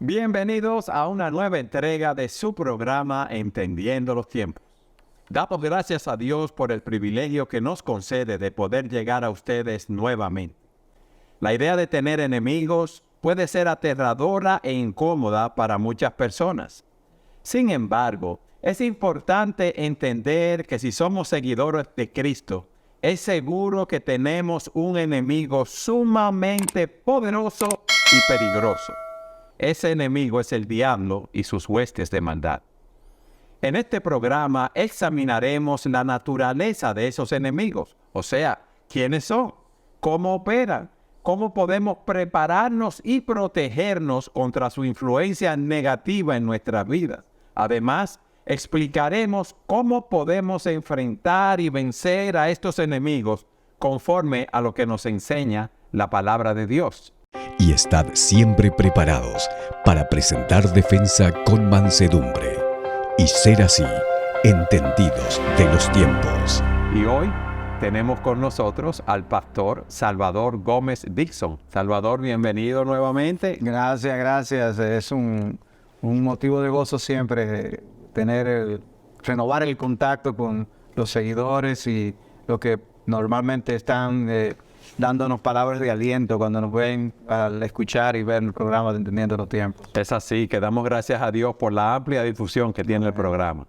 Bienvenidos a una nueva entrega de su programa Entendiendo los Tiempos. Damos gracias a Dios por el privilegio que nos concede de poder llegar a ustedes nuevamente. La idea de tener enemigos puede ser aterradora e incómoda para muchas personas. Sin embargo, es importante entender que si somos seguidores de Cristo, es seguro que tenemos un enemigo sumamente poderoso y peligroso. Ese enemigo es el diablo y sus huestes de maldad. En este programa examinaremos la naturaleza de esos enemigos, o sea, quiénes son, cómo operan, cómo podemos prepararnos y protegernos contra su influencia negativa en nuestras vidas. Además, explicaremos cómo podemos enfrentar y vencer a estos enemigos conforme a lo que nos enseña la palabra de Dios. Y estad siempre preparados para presentar defensa con mansedumbre y ser así entendidos de los tiempos. Y hoy tenemos con nosotros al pastor Salvador Gómez Dixon. Salvador, bienvenido nuevamente. Gracias. Es un motivo de gozo siempre renovar el contacto con los seguidores y los que normalmente están dándonos palabras de aliento cuando nos ven al escuchar y ver el programa de Entendiendo los Tiempos. Es así, que damos gracias a Dios por la amplia difusión que tiene el programa.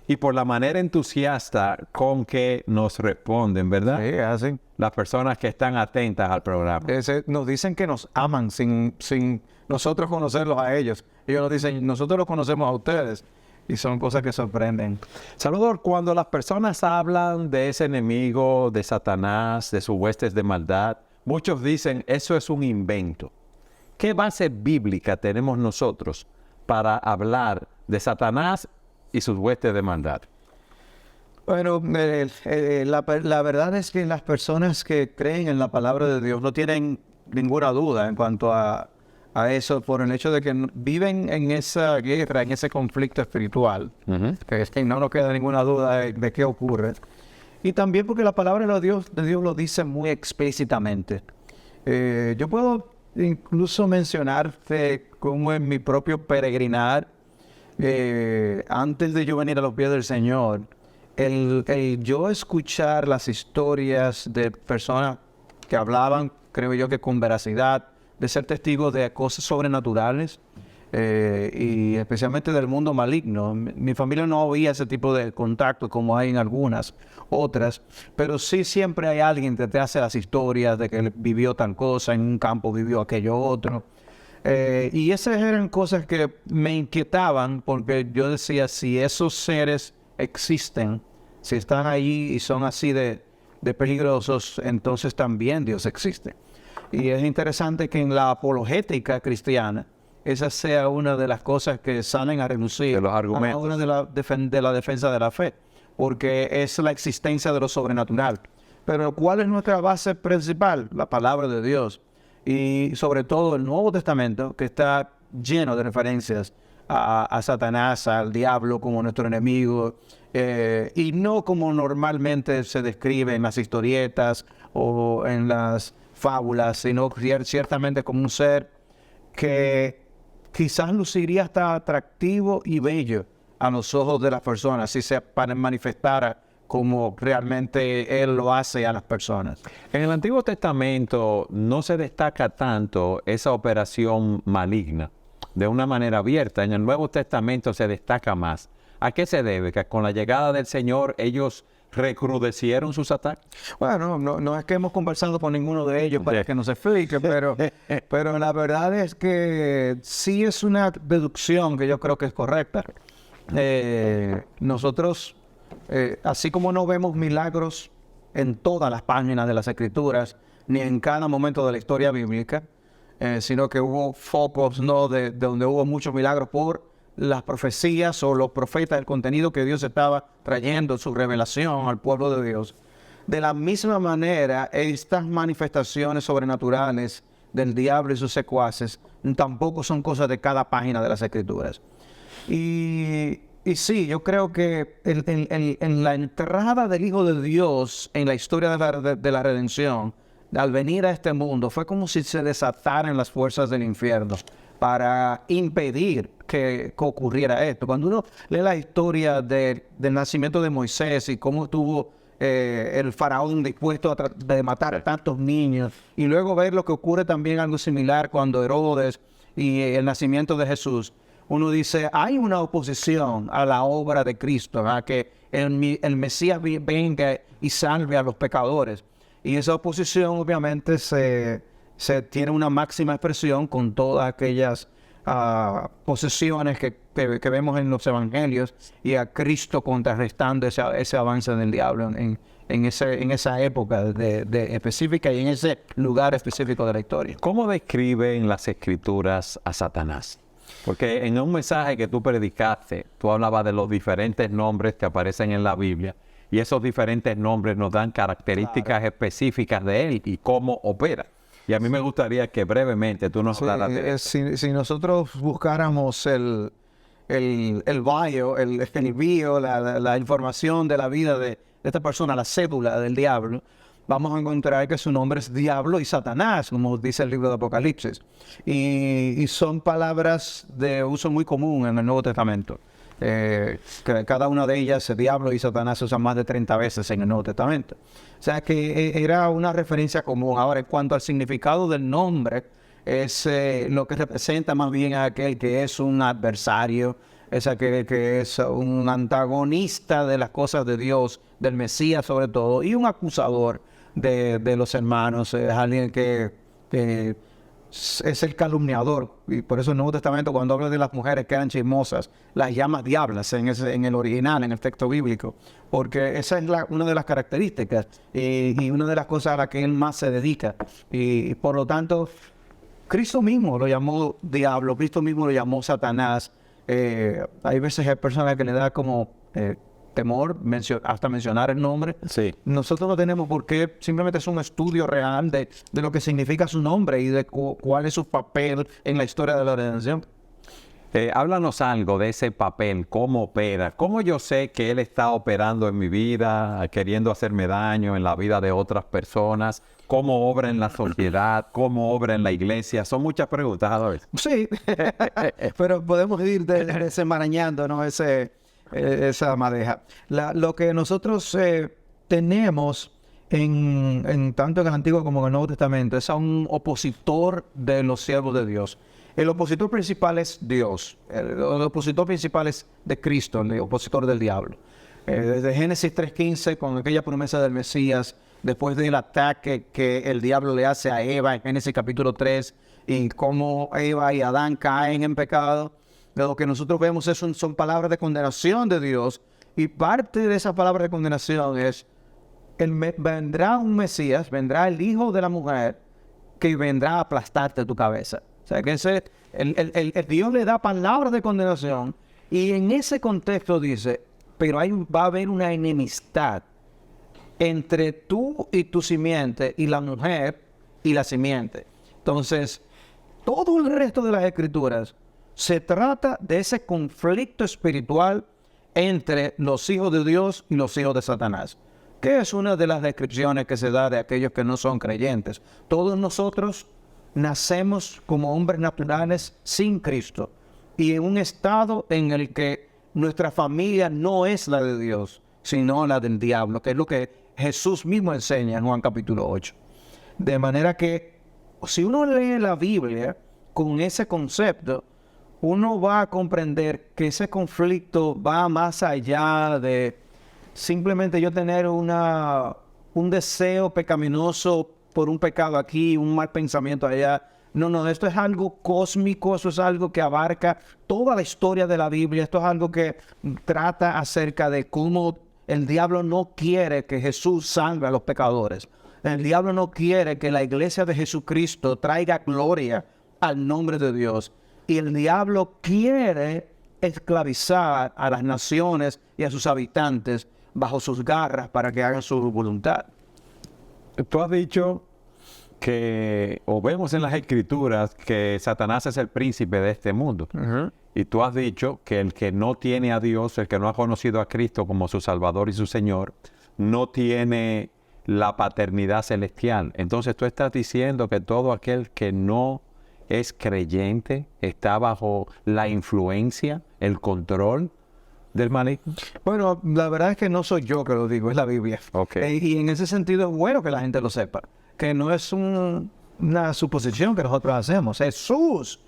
Y por la manera entusiasta con que nos responden, ¿verdad? Sí, así. Las personas que están atentas al programa. Nos dicen que nos aman sin nosotros conocerlos a ellos. Ellos nos dicen, nosotros los conocemos a ustedes. Y son cosas que sorprenden. Salvador, cuando las personas hablan de ese enemigo, de Satanás, de sus huestes de maldad, muchos dicen, eso es un invento. ¿Qué base bíblica tenemos nosotros para hablar de Satanás y sus huestes de maldad? Bueno, la verdad es que las personas que creen en la palabra de Dios no tienen ninguna duda en cuanto a eso, por el hecho de que viven en esa guerra, en ese conflicto espiritual. Que no nos queda ninguna duda de qué ocurre. Y también porque la palabra de Dios lo dice muy explícitamente. Yo puedo incluso mencionarte cómo en mi propio peregrinar, antes de yo venir a los pies del Señor, el yo escuchar las historias de personas que hablaban, creo yo que con veracidad, de ser testigos de cosas sobrenaturales y especialmente del mundo maligno. Mi familia no había ese tipo de contacto como hay en algunas otras, pero sí siempre hay alguien que te hace las historias de que vivió tal cosa, en un campo vivió aquello otro. Y esas eran cosas que me inquietaban porque yo decía, si esos seres existen, si están ahí y son así de peligrosos, entonces también Dios existe. Y es interesante que en la apologética cristiana, esa sea una de las cosas que salen a relucir de los argumentos. A la hora de la defensa de la fe, porque es la existencia de lo sobrenatural. Pero ¿cuál es nuestra base principal? La palabra de Dios. Y sobre todo el Nuevo Testamento, que está lleno de referencias a Satanás, al diablo como nuestro enemigo, y no como normalmente se describe en las historietas o en las fábulas, sino ciertamente como un ser que quizás luciría hasta atractivo y bello a los ojos de las personas, si se manifestara como realmente Él lo hace a las personas. En el Antiguo Testamento no se destaca tanto esa operación maligna de una manera abierta. En el Nuevo Testamento se destaca más. ¿A qué se debe? Que con la llegada del Señor ellos recrudecieron sus ataques. Bueno, no es que hemos conversado con ninguno de ellos para que nos explique, pero la verdad es que sí es una deducción que yo creo que es correcta. Nosotros, así como no vemos milagros en todas las páginas de las Escrituras, ni en cada momento de la historia bíblica, sino que hubo focos, ¿no?, de donde hubo muchos milagros por las profecías o los profetas, el contenido que Dios estaba trayendo, su revelación al pueblo de Dios. De la misma manera, estas manifestaciones sobrenaturales del diablo y sus secuaces tampoco son cosas de cada página de las Escrituras. Y sí, yo creo que en la entrada del Hijo de Dios en la historia de la redención, al venir a este mundo, fue como si se desataran las fuerzas del infierno para impedir que ocurriera esto. Cuando uno lee la historia del nacimiento de Moisés y cómo estuvo el faraón dispuesto de matar a tantos niños, y luego ver lo que ocurre también algo similar cuando Herodes y el nacimiento de Jesús, uno dice, hay una oposición a la obra de Cristo, a que el Mesías venga y salve a los pecadores. Y esa oposición obviamente se tiene una máxima expresión con todas aquellas posesiones que vemos en los evangelios, y a Cristo contrarrestando ese avance del diablo en esa época específica y en ese lugar específico de la historia. ¿Cómo describen las Escrituras a Satanás? Porque en un mensaje que tú predicaste, tú hablabas de los diferentes nombres que aparecen en la Biblia, y esos diferentes nombres nos dan características específicas de él y cómo opera. Y a mí me gustaría que brevemente tú nos hablaras de eso. Si nosotros buscáramos el bio, la información de la vida de esta persona, la cédula del diablo, vamos a encontrar que su nombre es Diablo y Satanás, como dice el libro de Apocalipsis. Y son palabras de uso muy común en el Nuevo Testamento. Que cada una de ellas, Diablo y Satanás, se usan más de 30 veces en el Nuevo Testamento. O sea que era una referencia común. Ahora, en cuanto al significado del nombre, es lo que representa más bien a aquel que es un adversario, es aquel que es un antagonista de las cosas de Dios, del Mesías sobre todo, y un acusador de los hermanos. Es alguien que es el calumniador, y por eso el Nuevo Testamento, cuando habla de las mujeres que eran chismosas, las llama diablas en el original, en el texto bíblico, porque esa es una de las características y una de las cosas a las que él más se dedica. Y por lo tanto, Cristo mismo lo llamó diablo, Cristo mismo lo llamó Satanás. Hay veces hay personas que le da como temor hasta mencionar el nombre. Sí. Nosotros no tenemos por qué, simplemente es un estudio real de lo que significa su nombre y de cuál es su papel en la historia de la redención. Háblanos algo de ese papel, cómo opera, cómo yo sé que él está operando en mi vida, queriendo hacerme daño en la vida de otras personas, cómo obra en la sociedad, cómo obra en la iglesia. Son muchas preguntas, Adolfo. Sí, pero podemos ir desenmarañando, ¿no? Esa madeja. Lo que nosotros tenemos tanto en el Antiguo como en el Nuevo Testamento es a un opositor de los siervos de Dios. El opositor principal es Dios. El opositor principal es de Cristo, el opositor del diablo. Desde Génesis 3:15, con aquella promesa del Mesías, después del ataque que el diablo le hace a Eva en Génesis capítulo 3, y cómo Eva y Adán caen en pecado, lo que nosotros vemos son palabras de condenación de Dios, y parte de esa palabra de condenación es, vendrá un Mesías, vendrá el hijo de la mujer, que vendrá a aplastarte tu cabeza. O sea, que el Dios le da palabras de condenación, y en ese contexto dice, pero va a haber una enemistad entre tú y tu simiente, y la mujer y la simiente. Entonces, todo el resto de las Escrituras se trata de ese conflicto espiritual entre los hijos de Dios y los hijos de Satanás, que es una de las descripciones que se da de aquellos que no son creyentes. Todos nosotros nacemos como hombres naturales sin Cristo y en un estado en el que nuestra familia no es la de Dios, sino la del diablo, que es lo que Jesús mismo enseña en Juan capítulo 8. De manera que si uno lee la Biblia con ese concepto, uno va a comprender que ese conflicto va más allá de simplemente yo tener un deseo pecaminoso por un pecado aquí, un mal pensamiento allá. No, esto es algo cósmico, eso es algo que abarca toda la historia de la Biblia. Esto es algo que trata acerca de cómo el diablo no quiere que Jesús salve a los pecadores. El diablo no quiere que la iglesia de Jesucristo traiga gloria al nombre de Dios. Y el diablo quiere esclavizar a las naciones y a sus habitantes bajo sus garras para que hagan su voluntad. Tú has dicho que, o vemos en las Escrituras, que Satanás es el príncipe de este mundo. Y tú has dicho que el que no tiene a Dios, el que no ha conocido a Cristo como su Salvador y su Señor, no tiene la paternidad celestial. Entonces tú estás diciendo que todo aquel que no es creyente, está bajo la influencia, el control del maligno? Bueno, la verdad es que no soy yo que lo digo, es la Biblia. Ok. Y en ese sentido es bueno que la gente lo sepa, que no es una suposición que nosotros hacemos. Jesús,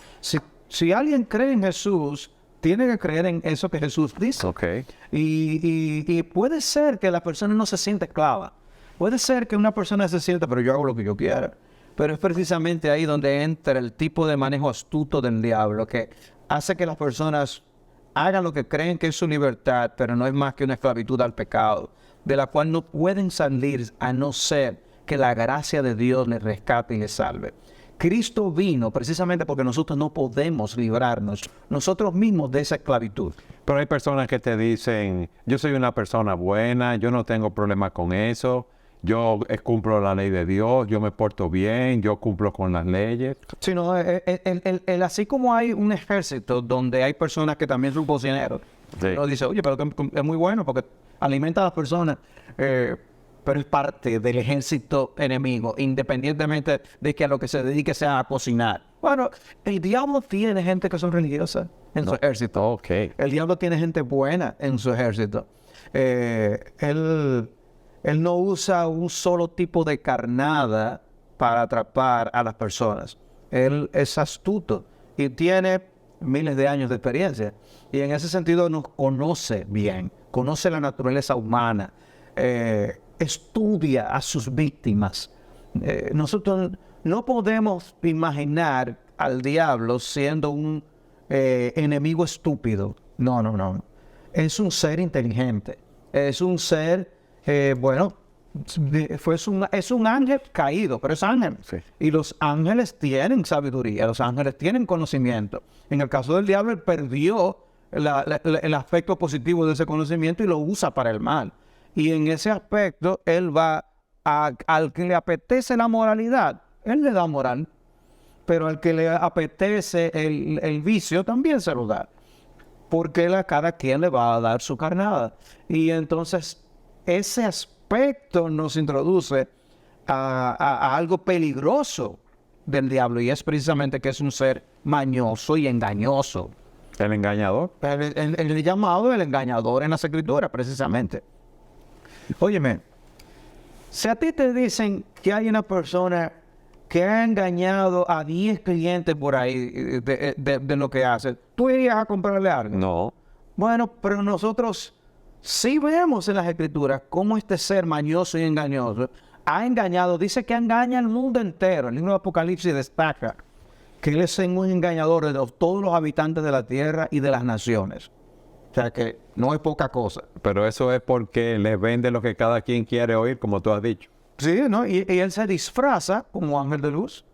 si alguien cree en Jesús, tiene que creer en eso que Jesús dice. Ok. Y puede ser que la persona no se sienta esclava. Puede ser que una persona se sienta, pero yo hago lo que yo quiera. Pero es precisamente ahí donde entra el tipo de manejo astuto del diablo, que hace que las personas hagan lo que creen que es su libertad, pero no es más que una esclavitud al pecado, de la cual no pueden salir a no ser que la gracia de Dios les rescate y les salve. Cristo vino precisamente porque nosotros no podemos librarnos nosotros mismos de esa esclavitud. Pero hay personas que te dicen, yo soy una persona buena, yo no tengo problema con eso, yo cumplo la ley de Dios, yo me porto bien, yo cumplo con las leyes. Sino, así como hay un ejército donde hay personas que también son cocineros, Sí. uno dice, oye, pero que es muy bueno porque alimenta a las personas, pero es parte del ejército enemigo, independientemente de que a lo que se dedique sea a cocinar. Bueno, el diablo tiene gente que son religiosas en su ejército. Ok. El diablo tiene gente buena en su ejército. Él no usa un solo tipo de carnada para atrapar a las personas. Él es astuto y tiene miles de años de experiencia. Y en ese sentido nos conoce bien, conoce la naturaleza humana, estudia a sus víctimas. Nosotros no podemos imaginar al diablo siendo un enemigo estúpido. No, no, no. Es un ser inteligente. Es un ser, es un ángel caído, pero es ángel. Sí. Y los ángeles tienen sabiduría, los ángeles tienen conocimiento. En el caso del diablo, él perdió el aspecto positivo de ese conocimiento y lo usa para el mal. Y en ese aspecto, él va al que le apetece la moralidad, él le da moral. Pero al que le apetece el vicio, también se lo da. Porque a cada quien le va a dar su carnada. Y entonces ese aspecto nos introduce a algo peligroso del diablo, y es precisamente que es un ser mañoso y engañoso. El engañador. El llamado el engañador en las Escrituras, precisamente. Óyeme, si a ti te dicen que hay una persona que ha engañado a 10 clientes por ahí de lo que hace, ¿tú irías a comprarle algo? No. Bueno, pero nosotros sí vemos en las Escrituras cómo este ser mañoso y engañoso ha engañado, dice que engaña al mundo entero. El libro de Apocalipsis destaca que él es un engañador de todos los habitantes de la tierra y de las naciones. O sea que no es poca cosa. Pero eso es porque le vende lo que cada quien quiere oír, como tú has dicho. Sí, ¿no? Y él se disfraza como ángel de luz.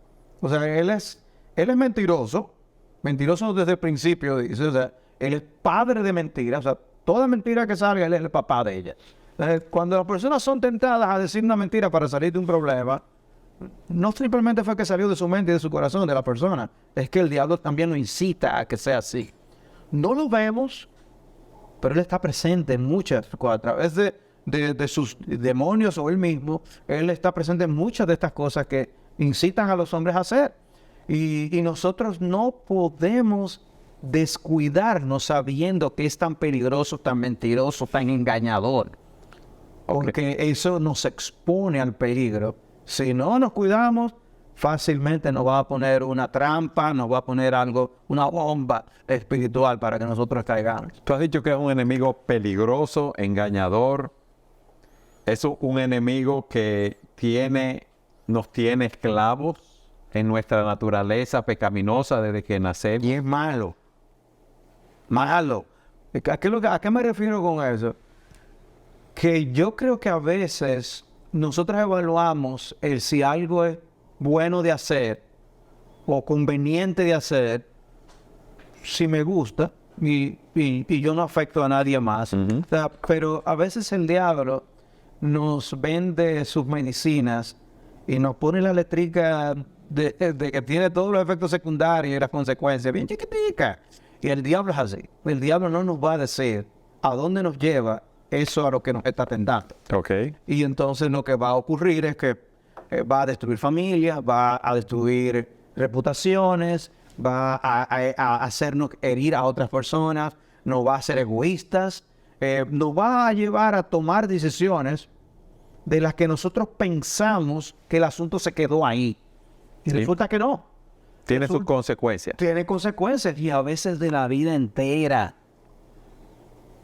O sea, él es mentiroso. Mentiroso desde el principio, dice. O sea, él es padre de mentiras. O sea, toda mentira que salga, él es el papá de ella. Cuando las personas son tentadas a decir una mentira para salir de un problema, no simplemente fue que salió de su mente y de su corazón de la persona. Es que el diablo también lo incita a que sea así. No lo vemos, pero él está presente en muchas, a través de sus demonios o él mismo, él está presente en muchas de estas cosas que incitan a los hombres a hacer. Y nosotros no podemos descuidarnos sabiendo que es tan peligroso, tan mentiroso, tan engañador. Porque eso nos expone al peligro. Si no nos cuidamos, fácilmente nos va a poner una trampa, nos va a poner algo, una bomba espiritual para que nosotros caigamos. Tú has dicho que es un enemigo peligroso, engañador. Es un enemigo que nos tiene esclavos en nuestra naturaleza pecaminosa desde que nacemos. Y es malo. Malo. ¿A qué me refiero con eso? Que yo creo que a veces nosotros evaluamos si algo es bueno de hacer o conveniente de hacer, si me gusta y yo no afecto a nadie más. Ujú. O sea, pero a veces el diablo nos vende sus medicinas y nos pone la letrica de que tiene todos los efectos secundarios y las consecuencias bien chiquiticas. Y el diablo es así. El diablo no nos va a decir a dónde nos lleva eso a lo que nos está tentando. Ok. Y entonces lo que va a ocurrir es que va a destruir familias, va a destruir reputaciones, va a hacernos herir a otras personas, nos va a hacer egoístas, nos va a llevar a tomar decisiones de las que nosotros pensamos que el asunto se quedó ahí. Y Sí. resulta que no. Tiene sus consecuencias. Tiene consecuencias y a veces de la vida entera.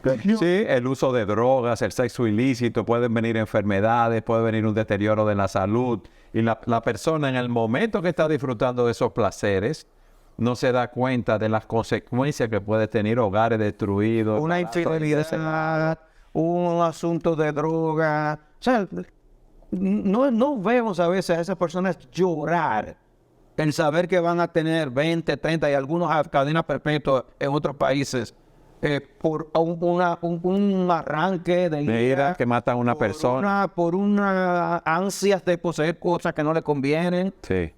Sí, el uso de drogas, el sexo ilícito, pueden venir enfermedades, puede venir un deterioro de la salud. Y la persona en el momento que está disfrutando de esos placeres, no se da cuenta de las consecuencias que puede tener hogares destruidos. Una infidelidad, un asunto de droga. O sea, no vemos a veces a esas personas llorar en saber que van a tener 20, 30 y algunos a cadena perpetua en otros países por un arranque de Mira, ira, que matan a una persona. por una ansias de poseer cosas que no le convienen. Sí.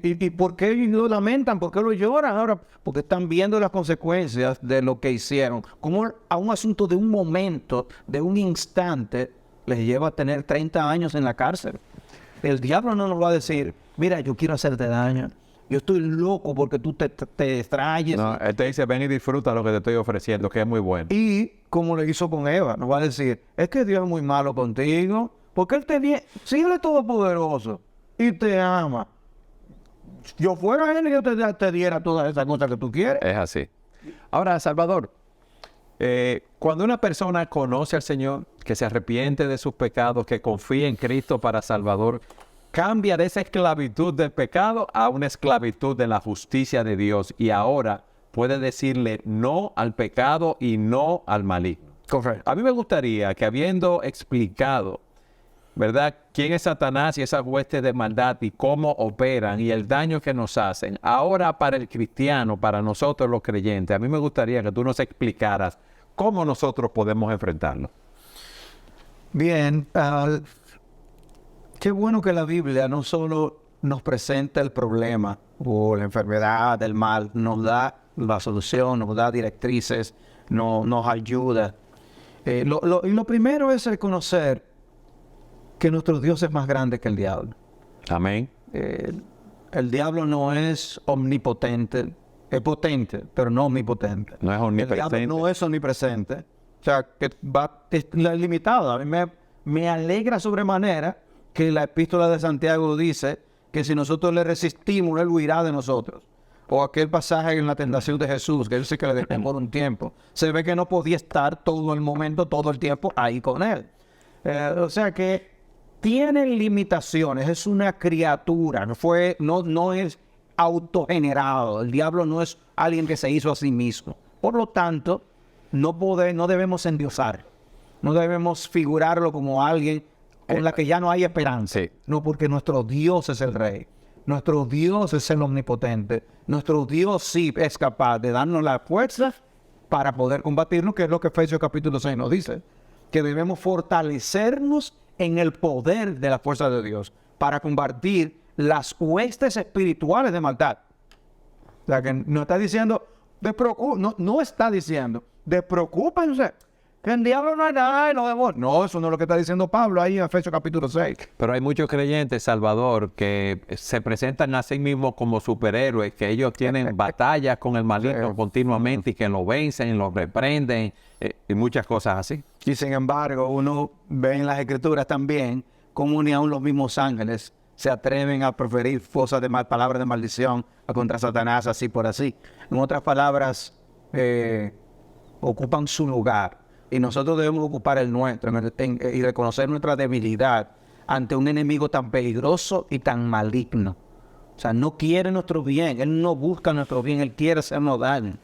¿Y por qué lo lamentan? ¿Por qué lo lloran ahora? Porque están viendo las consecuencias de lo que hicieron. Como a un asunto de un momento, de un instante, les lleva a tener 30 años en la cárcel. El diablo no nos va a decir, mira, yo quiero hacerte daño. Yo estoy loco porque tú te distrayes. No, él te dice, ven y disfruta lo que te estoy ofreciendo, que es muy bueno. Y como le hizo con Eva, nos va a decir, es que Dios es muy malo contigo, porque Él te viene, si Él es todopoderoso y te ama, yo fuera Él y yo te diera todas esas cosas que tú quieres. Es así. Ahora, Salvador, cuando una persona conoce al Señor, que se arrepiente de sus pecados, que confía en Cristo para Salvador, cambia de esa esclavitud del pecado a una esclavitud de la justicia de Dios y ahora puede decirle no al pecado y no al maligno. Correcto. A mí me gustaría que habiendo explicado, ¿verdad?, quién es Satanás y esas huestes de maldad y cómo operan y el daño que nos hacen, ahora para el cristiano, para nosotros los creyentes, a mí me gustaría que tú nos explicaras cómo nosotros podemos enfrentarlo. Bien, qué bueno que la Biblia no solo nos presenta el problema o la enfermedad, el mal, nos da la solución, nos da directrices, nos ayuda. Y lo primero es reconocer que nuestro Dios es más grande que el diablo. Amén. El diablo no es omnipotente, es potente, pero no omnipotente. No es El omnipresente. diablo no es omnipresente. O sea, que es limitado. A mí me alegra sobremanera que la epístola de Santiago dice que si nosotros le resistimos, Él huirá de nosotros. O aquel pasaje en la tentación de Jesús, que Él dice que le dejó por un tiempo. Se ve que no podía estar todo el momento, todo el tiempo ahí con Él. O sea que tiene limitaciones, es una criatura, no es autogenerado. El diablo no es alguien que se hizo a sí mismo. Por lo tanto, no debemos endiosar, no debemos figurarlo como alguien con la que ya no hay esperanza. Sí. No, porque nuestro Dios es el Rey, nuestro Dios es el omnipotente, nuestro Dios sí es capaz de darnos la fuerza para poder combatirnos, que es lo que Efesios capítulo 6 nos dice, que debemos fortalecernos en el poder de la fuerza de Dios para combatir las huestes espirituales de maldad. O sea, que no está diciendo, no está diciendo, despreocúpense, que el diablo no es nada y los demonios. No, eso no es lo que está diciendo Pablo ahí en Efesios capítulo 6. Pero hay muchos creyentes, Salvador, que se presentan a sí mismos como superhéroes, que ellos tienen batallas con el maligno continuamente y que lo vencen, lo reprenden y muchas cosas así. Y sin embargo, uno ve en las Escrituras también cómo ni aun los mismos ángeles se atreven a proferir palabras de maldición contra Satanás, así por así. En otras palabras, ocupan su lugar. Y nosotros debemos ocupar el nuestro y reconocer nuestra debilidad ante un enemigo tan peligroso y tan maligno. O sea, no quiere nuestro bien, Él no busca nuestro bien, Él quiere hacernos daño.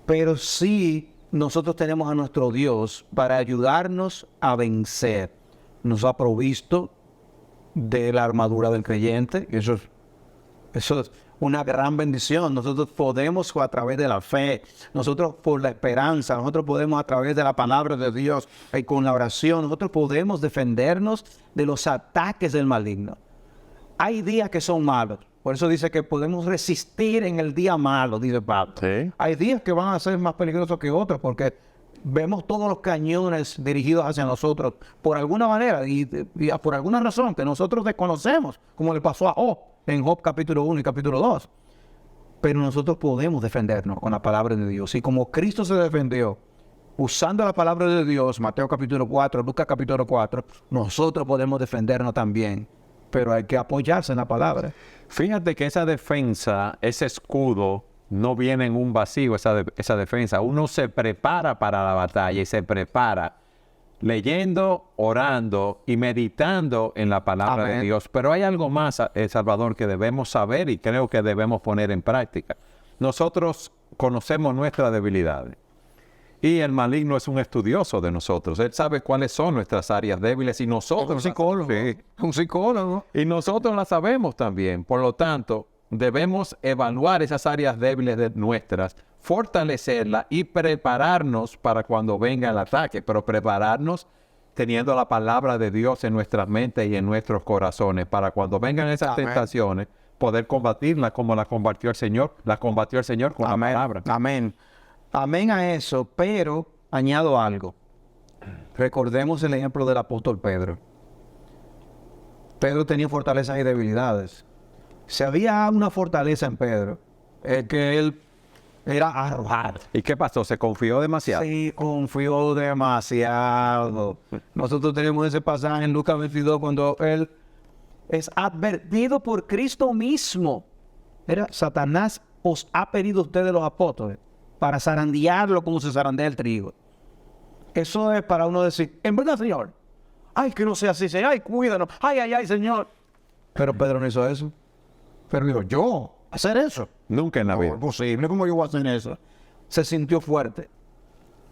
Pero sí, nosotros tenemos a nuestro Dios para ayudarnos a vencer. Nos ha provisto de la armadura del creyente. Eso es una gran bendición. Nosotros podemos a través de la fe, nosotros por la esperanza, nosotros podemos a través de la palabra de Dios y con la oración, nosotros podemos defendernos de los ataques del maligno. Hay días que son malos. Por eso dice que podemos resistir en el día malo, dice Pablo. Sí. Hay días que van a ser más peligrosos que otros porque vemos todos los cañones dirigidos hacia nosotros por alguna manera y por alguna razón que nosotros desconocemos, como le pasó a Job. en Job capítulo 1 y capítulo 2. Pero nosotros podemos defendernos con la palabra de Dios. Y como Cristo se defendió usando la palabra de Dios, Mateo capítulo 4, Lucas capítulo 4, nosotros podemos defendernos también. Pero hay que apoyarse en la palabra. Fíjate que esa defensa, ese escudo, no viene en un vacío, esa defensa. Uno se prepara para la batalla y se prepara leyendo, orando y meditando en la palabra de Dios. Pero hay algo más, Salvador, que debemos saber y creo que debemos poner en práctica. Nosotros conocemos nuestras debilidades y el maligno es un estudioso de nosotros. Él sabe cuáles son nuestras áreas débiles y nosotros... Un psicólogo. Sí. Un psicólogo. Y nosotros las sabemos también. Por lo tanto, debemos evaluar esas áreas débiles de nuestras, fortalecerlas y prepararnos para cuando venga el ataque. Pero prepararnos teniendo la palabra de Dios en nuestras mentes y en nuestros corazones para cuando vengan esas tentaciones, poder combatirlas como la combatió el Señor. La combatió el Señor con la palabra. Amén. Amén a eso, pero añado algo. Recordemos el ejemplo del apóstol Pedro. Pedro tenía fortalezas y debilidades. Si había una fortaleza en Pedro, es que él era arrojado. ¿Y qué pasó? ¿Se confió demasiado? Sí, confió demasiado. Nosotros tenemos ese pasaje en Lucas 22 cuando él es advertido por Cristo mismo. Satanás os ha pedido a ustedes los apóstoles para zarandearlo como se zarandea el trigo. Eso es para uno decir, en verdad, Señor, ay, que no sea así, Señor, ay, cuídanos, ay, Señor. Pero Pedro no hizo eso. Pero dijo, ¿yo? ¿Hacer eso? Nunca en la vida. No, es posible, ¿cómo yo voy a hacer eso? Se sintió fuerte.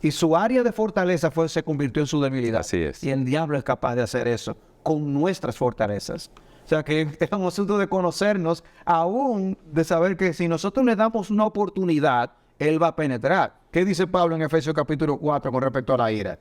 Y su área de fortaleza se convirtió en su debilidad. Así es. Y el diablo es capaz de hacer eso con nuestras fortalezas. O sea que es un asunto de conocernos, aún de saber que si nosotros le damos una oportunidad, Él va a penetrar. ¿Qué dice Pablo en Efesios capítulo 4 con respecto a la ira?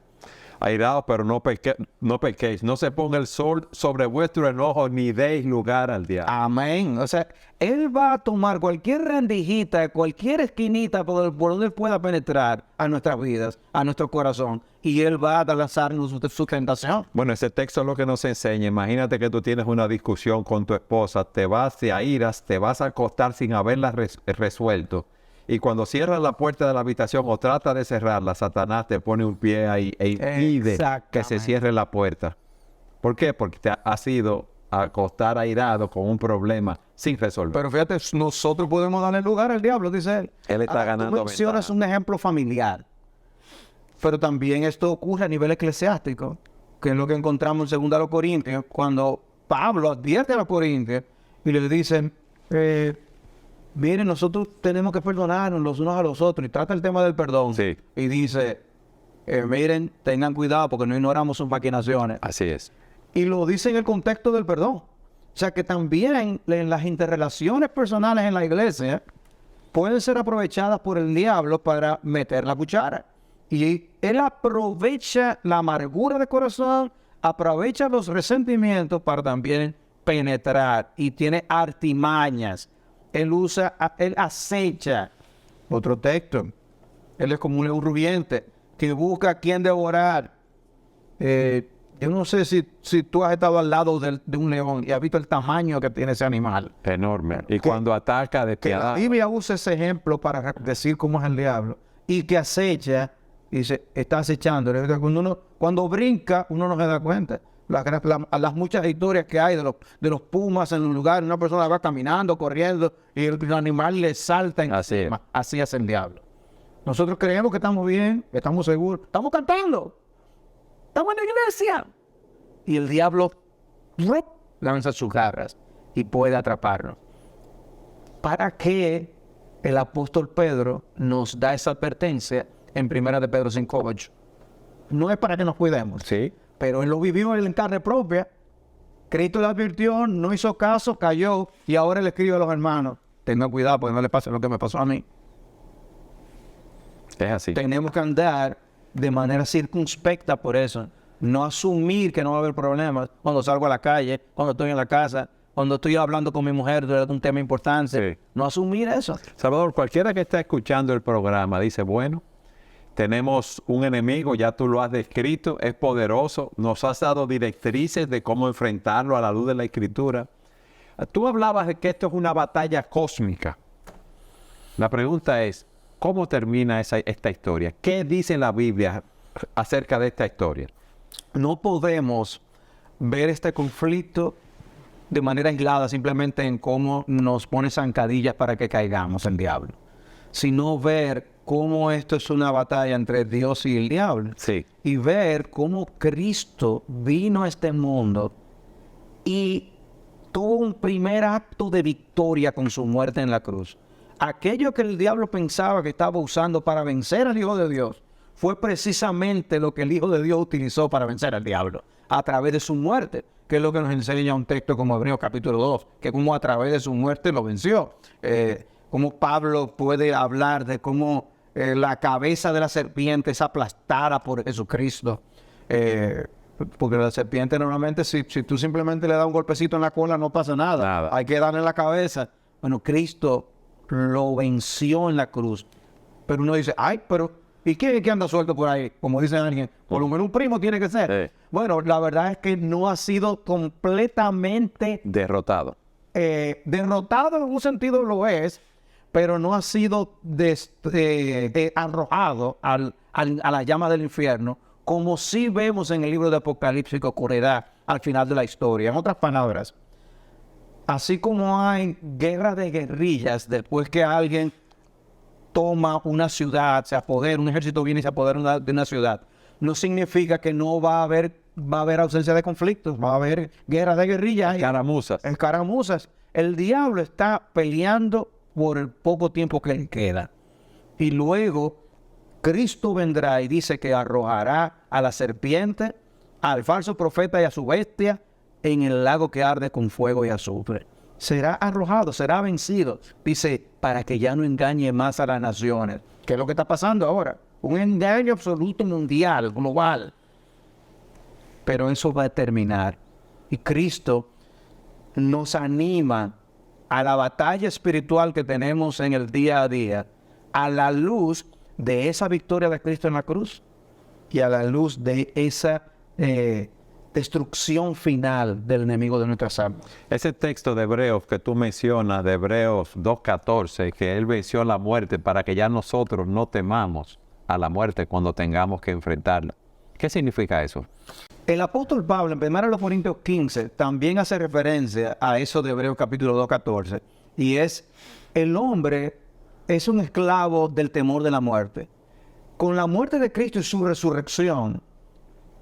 Airaos, pero no pequéis. No se ponga el sol sobre vuestro enojo, ni deis lugar al diablo. Amén. O sea, Él va a tomar cualquier rendijita, cualquier esquinita por donde pueda penetrar a nuestras vidas, a nuestro corazón, y Él va a lanzarnos su tentación. Bueno, ese texto es lo que nos enseña. Imagínate que tú tienes una discusión con tu esposa, te airas, te vas a acostar sin haberla resuelto. Y cuando cierras la puerta de la habitación o trata de cerrarla, Satanás te pone un pie ahí e impide que se cierre la puerta. ¿Por qué? Porque te has ido a acostar airado con un problema sin resolver. Pero fíjate, nosotros podemos darle lugar al diablo, dice él. Él está ganando tú mencionas un ejemplo familiar. Pero también esto ocurre a nivel eclesiástico, que es lo que encontramos en 2 Corintios, cuando Pablo advierte a los corintios y le dicen... miren, nosotros tenemos que perdonarnos los unos a los otros. Y trata el tema del perdón. Sí. Y dice, miren, tengan cuidado porque no ignoramos sus maquinaciones. Así es. Y lo dice en el contexto del perdón. O sea que también en las interrelaciones personales en la iglesia pueden ser aprovechadas por el diablo para meter la cuchara. Y él aprovecha la amargura de corazón, aprovecha los resentimientos para también penetrar. Y tiene artimañas. Él acecha. Otro texto. Él es como un león rugiente que busca a quien devorar. Yo no sé si tú has estado al lado de un león y has visto el tamaño que tiene ese animal. Enorme. Y cuando ataca Que la despiadado. Biblia usa ese ejemplo para decir cómo es el diablo. Y que acecha, dice, está acechando. Cuando brinca, uno no se da cuenta. Las muchas historias que hay de los pumas en un lugar, una persona va caminando, corriendo, y el animal le salta encima. Así es el diablo. Nosotros creemos que estamos bien, que estamos seguros, estamos cantando, estamos en la iglesia. Y el diablo lanza sus garras y puede atraparnos. ¿Para qué el apóstol Pedro nos da esa advertencia en 1 de Pedro 5:8? No es para que nos cuidemos. Sí. Pero él lo vivió en carne propia. Cristo le advirtió, no hizo caso, cayó, y ahora le escribe a los hermanos, tengan cuidado porque no le pase lo que me pasó a mí. Es así. Tenemos que andar de manera circunspecta por eso. No asumir que no va a haber problemas cuando salgo a la calle, cuando estoy en la casa, cuando estoy hablando con mi mujer de un tema importante. Sí. No asumir eso. Salvador, cualquiera que está escuchando el programa dice, bueno, tenemos un enemigo, ya tú lo has descrito, es poderoso, nos has dado directrices de cómo enfrentarlo a la luz de la Escritura. Tú hablabas de que esto es una batalla cósmica. La pregunta es, ¿cómo termina esta historia? ¿Qué dice la Biblia acerca de esta historia? No podemos ver este conflicto de manera aislada simplemente en cómo nos pone zancadillas para que caigamos el diablo, sino ver cómo esto es una batalla entre Dios y el diablo. Sí. Y ver cómo Cristo vino a este mundo y tuvo un primer acto de victoria con su muerte en la cruz. Aquello que el diablo pensaba que estaba usando para vencer al Hijo de Dios fue precisamente lo que el Hijo de Dios utilizó para vencer al diablo, a través de su muerte, que es lo que nos enseña un texto como Hebreos capítulo 2, que como a través de su muerte lo venció. Como Pablo puede hablar de cómo la cabeza de la serpiente es aplastada por Jesucristo. Porque la serpiente normalmente, si tú simplemente le das un golpecito en la cola, no pasa nada. Hay que darle en la cabeza. Bueno, Cristo lo venció en la cruz. Pero uno dice, ay, pero ¿y quién es que anda suelto por ahí? Como dice alguien, por lo menos un primo tiene que ser. Sí. Bueno, la verdad es que no ha sido completamente Derrotado. derrotado, en un sentido lo es, pero no ha sido arrojado a la llama del infierno, como sí vemos en el libro de Apocalipsis que ocurrirá al final de la historia. En otras palabras, así como hay guerras de guerrillas después que alguien toma una ciudad, se apodera, un ejército viene y se apodera de una ciudad, no significa que no va a haber ausencia de conflictos, va a haber guerras de guerrillas. Escaramuzas. Escaramuzas. El diablo está peleando por el poco tiempo que le queda. Y luego Cristo vendrá y dice que arrojará a la serpiente, al falso profeta y a su bestia en el lago que arde con fuego y azufre. Será arrojado, será vencido. Dice, para que ya no engañe más a las naciones. ¿Qué es lo que está pasando ahora? Un engaño absoluto mundial, global. Pero eso va a terminar. Y Cristo nos anima a la batalla espiritual que tenemos en el día a día, a la luz de esa victoria de Cristo en la cruz y a la luz de esa destrucción final del enemigo de nuestras almas. Ese texto de Hebreos que tú mencionas, de Hebreos 2:14, que Él venció la muerte para que ya nosotros no temamos a la muerte cuando tengamos que enfrentarla. ¿Qué significa eso? El apóstol Pablo en 1 Corintios 15 también hace referencia a eso de Hebreos capítulo 2:14, y es, el hombre es un esclavo del temor de la muerte. Con la muerte de Cristo y su resurrección,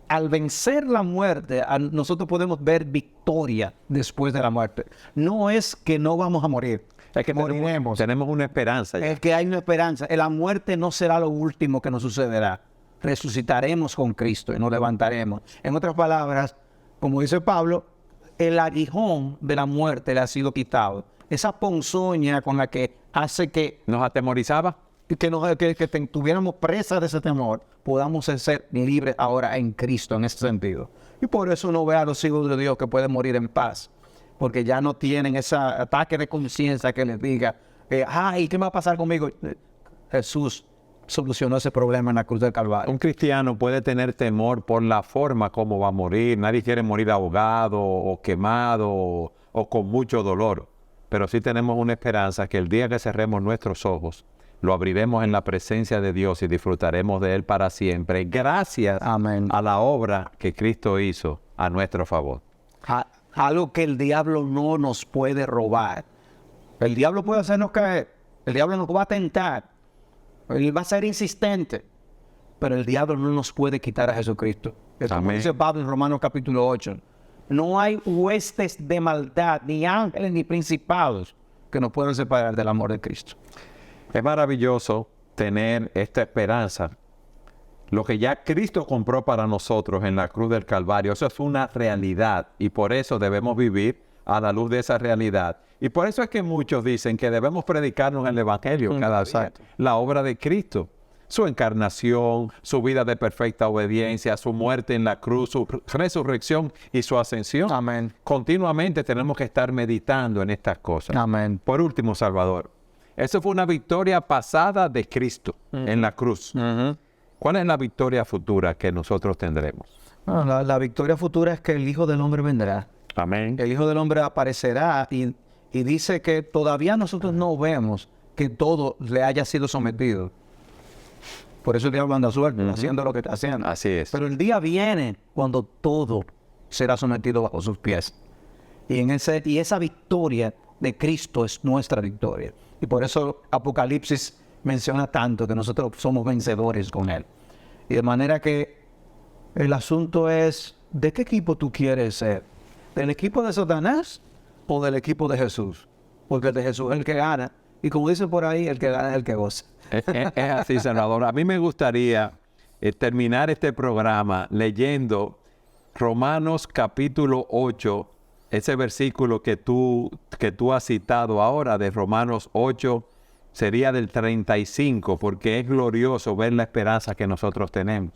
al vencer la muerte, nosotros podemos ver victoria después de la muerte. No es que no vamos a morir, Es que moriremos. tenemos una esperanza. Es que hay una esperanza. La muerte no será lo último que nos sucederá. Resucitaremos con Cristo y nos levantaremos. En otras palabras, como dice Pablo, el aguijón de la muerte le ha sido quitado. Esa ponzoña con la que hace que ¿Nos atemorizaba? tuviéramos presa de ese temor, podamos ser libres ahora en Cristo, en ese sentido. Y por eso uno ve a los hijos de Dios que pueden morir en paz, porque ya no tienen ese ataque de conciencia que les diga, ay, ¿qué va a pasar conmigo? Jesús solucionó ese problema en la cruz del Calvario. Un cristiano puede tener temor por la forma como va a morir. Nadie quiere morir ahogado o quemado o con mucho dolor. Pero sí tenemos una esperanza que el día que cerremos nuestros ojos, lo abriremos en la presencia de Dios y disfrutaremos de Él para siempre, gracias Amén. a la obra que Cristo hizo a nuestro favor. Algo que el diablo no nos puede robar. El diablo puede hacernos caer. El diablo nos va a tentar. Él va a ser insistente. Pero el diablo no nos puede quitar a Jesucristo. Es como Amén. dice Pablo en Romanos capítulo 8. No hay huestes de maldad, ni ángeles, ni principados que nos puedan separar del amor de Cristo. Es maravilloso tener esta esperanza. Lo que ya Cristo compró para nosotros en la cruz del Calvario, eso es una realidad y por eso debemos vivir a la luz de esa realidad. Y por eso es que muchos dicen que debemos predicarnos el Evangelio cada día. Exacto. La obra de Cristo, su encarnación, su vida de perfecta obediencia, su muerte en la cruz, su resurrección y su ascensión. Amén. Continuamente tenemos que estar meditando en estas cosas. Amén. Por último, Salvador, eso fue una victoria pasada de Cristo en la cruz. ¿Cuál es la victoria futura que nosotros tendremos? Bueno, la victoria futura es que el Hijo del Hombre vendrá. Amén. El Hijo del Hombre aparecerá y dice que todavía nosotros no vemos que todo le haya sido sometido. Por eso el diablo anda suelto, haciendo lo que está haciendo. Así es. Pero el día viene cuando todo será sometido bajo sus pies. Y esa victoria de Cristo es nuestra victoria. Y por eso Apocalipsis menciona tanto que nosotros somos vencedores con Él. Y de manera que el asunto es, ¿de qué equipo tú quieres ser? ¿Del equipo de Satanás o del equipo de Jesús? Porque el de Jesús es el que gana. Y como dice por ahí, el que gana es el que goza. Es así, senador. A mí me gustaría terminar este programa leyendo Romanos capítulo 8, ese versículo que tú has citado ahora de Romanos 8, sería del 35, porque es glorioso ver la esperanza que nosotros tenemos.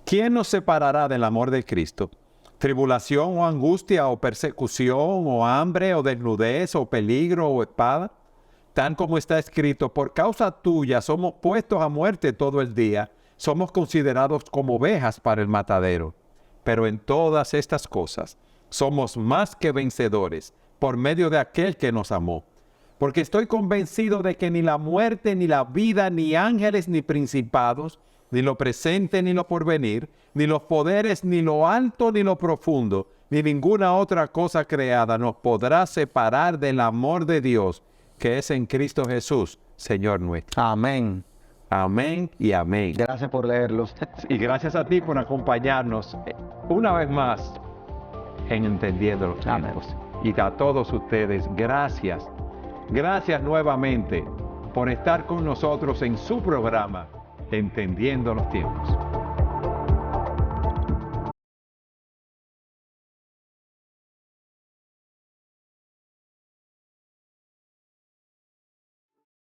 ¿Quién nos separará del amor de Cristo? ¿Tribulación o angustia o persecución o hambre o desnudez o peligro o espada? Tan como está escrito, por causa tuya somos puestos a muerte todo el día, somos considerados como ovejas para el matadero. Pero en todas estas cosas somos más que vencedores por medio de aquel que nos amó. Porque estoy convencido de que ni la muerte, ni la vida, ni ángeles, ni principados, ni lo presente, ni lo porvenir, ni los poderes, ni lo alto, ni lo profundo, ni ninguna otra cosa creada nos podrá separar del amor de Dios, que es en Cristo Jesús, Señor nuestro. Amén. Amén y amén. Gracias por leerlos. Y gracias a ti por acompañarnos una vez más en Entendiendo los Tiempos. Y a todos ustedes, gracias. Gracias nuevamente por estar con nosotros en su programa Entendiendo los Tiempos.